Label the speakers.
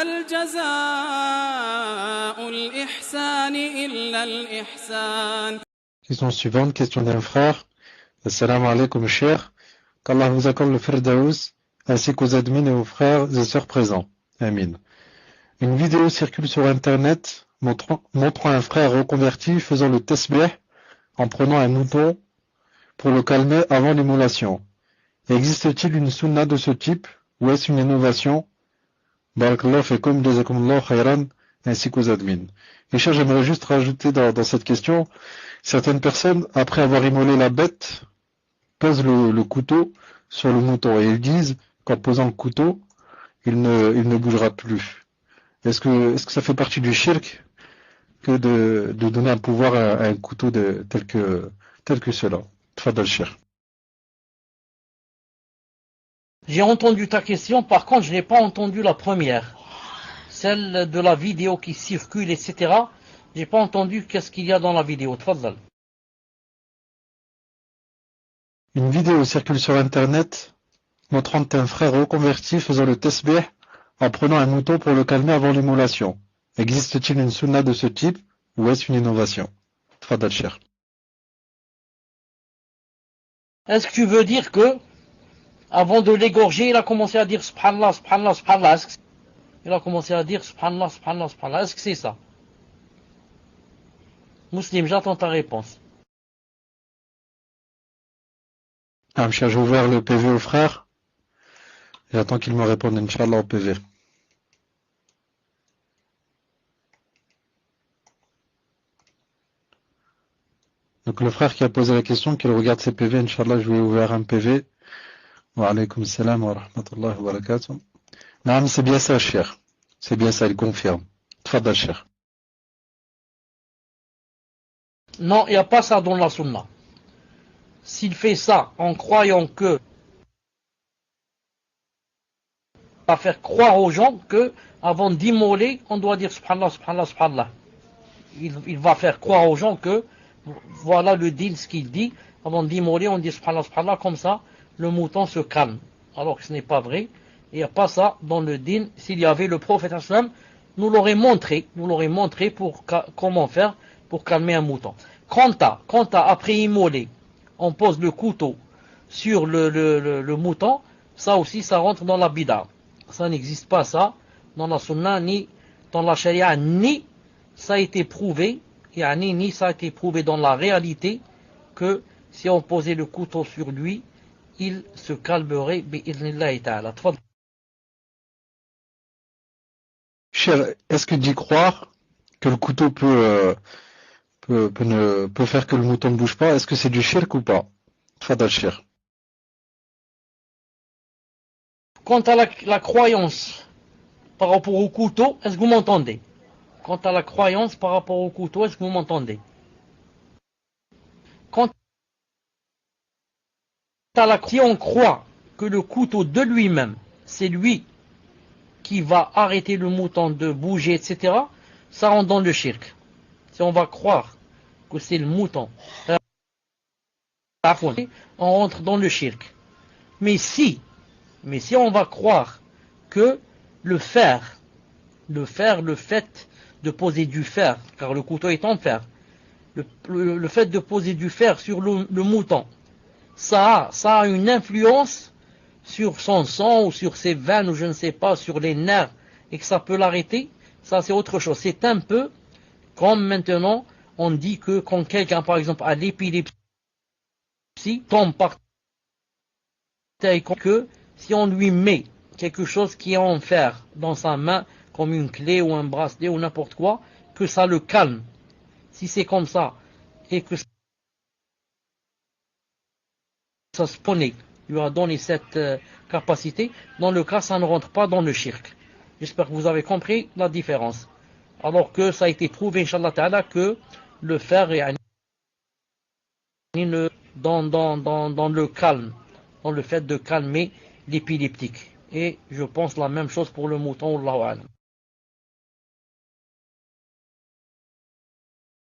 Speaker 1: هل جزاء الإحسان إلا الإحسان.
Speaker 2: Question suivante, question d'un frère. Assalamu alaikum, cher. Qu'Allah vous accorde le Firdaus, ainsi qu'aux admins et aux frères et sœurs présents. Amin. Une vidéo circule sur Internet montrant un frère reconverti faisant le tasbih en prenant un mouton pour le calmer avant l'immolation. Existe-t-il une sunna de ce type ou est-ce une innovation? Barakallahu fikum, jazakumullahu khayran, ainsi qu'aux admins. Et cher, j'aimerais juste rajouter dans cette question, certaines personnes, après avoir immolé la bête, posent le couteau sur le mouton et ils disent qu'en posant le couteau, il ne bougera plus. Est-ce que ça fait partie du shirk que de donner un pouvoir à un couteau tel que cela? Tfadal shirk.
Speaker 3: J'ai entendu ta question, par contre je n'ai pas entendu la première. Celle de la vidéo qui circule, etc. J'ai pas entendu qu'est-ce qu'il y a dans la vidéo. Tfadal.
Speaker 2: Une vidéo circule sur Internet montrant un frère reconverti faisant le tasbih en prenant un mouton pour le calmer avant l'immolation. Existe-t-il une sunna de ce type ou est-ce une innovation? Tfadal cher.
Speaker 3: Est-ce que tu veux dire que avant de l'égorger, il a commencé à dire subhanallah, subhanallah, subhanallah? Il a commencé à dire subhanallah, subhanallah, subhanallah. Est-ce que c'est ça? Muslim, j'attends ta réponse.
Speaker 2: J'ai ouvert le PV au frère. J'attends qu'il me réponde, Inch'Allah, au PV. Donc le frère qui a posé la question, qu'il regarde ses PV, Inch'Allah, je lui ai ouvert un PV. Wa alaykum salam wa rahmatullahi wa barakatuh. Non, c'est bien ça, cher. C'est bien ça, il confirme. Tfadal, cher.
Speaker 3: Non, il n'y a pas ça dans la sunna. S'il fait ça en croyant que va faire croire aux gens que avant d'immoler, on doit dire subhanallah, subhanallah, subhanallah. Il va faire croire aux gens que voilà le din, ce qu'il dit. Avant d'immoler, on dit subhanallah, subhanallah, comme ça, le mouton se calme. Alors que ce n'est pas vrai. Il n'y a pas ça dans le din. S'il y avait le prophète sallam, nous l'aurait montré pour comment faire pour calmer un mouton. Quant à après immoler, on pose le couteau sur le mouton, ça aussi, ça rentre dans la bid'a. Ça n'existe pas ça dans la sunna, ni dans la sharia, ni ça a été prouvé, ni ça a été prouvé dans la réalité que si on posait le couteau sur lui, il se calmerait, bi'idhnillahi ta'ala.
Speaker 2: Cher, est-ce que d'y croire que le couteau peut faire que le mouton ne bouge pas, est-ce que c'est du shirk ou pas? Tfadal cher.
Speaker 3: Quant à la croyance par rapport au couteau, est-ce que vous m'entendez? Quant à la croyance par rapport au couteau, est-ce que vous m'entendez? Quant à si on croit que le couteau de lui-même, c'est lui qui va arrêter le mouton de bouger, etc., ça rentre dans le shirk. Si on va croire que c'est le mouton, on rentre dans le shirk. Mais si on va croire que le fait de poser du fer, car le couteau est en fer, le fait de poser du fer sur le mouton, ça a une influence sur son sang ou sur ses veines ou je ne sais pas, sur les nerfs, et que ça peut l'arrêter, ça c'est autre chose. C'est un peu comme maintenant on dit que quand quelqu'un par exemple a l'épilepsie, tombe par terre, que si on lui met quelque chose qui est en fer dans sa main, comme une clé ou un bracelet ou n'importe quoi, que ça le calme. Si c'est comme ça, et que ça se prenait, lui a donné cette capacité, dans le cas, ça ne rentre pas dans le shirk. J'espère que vous avez compris la différence. Alors que ça a été prouvé, Inch'Allah Ta'ala, que le fer est dans le calme, dans le fait de calmer l'épileptique. Et je pense la même chose pour le mouton, Allahu A'lam.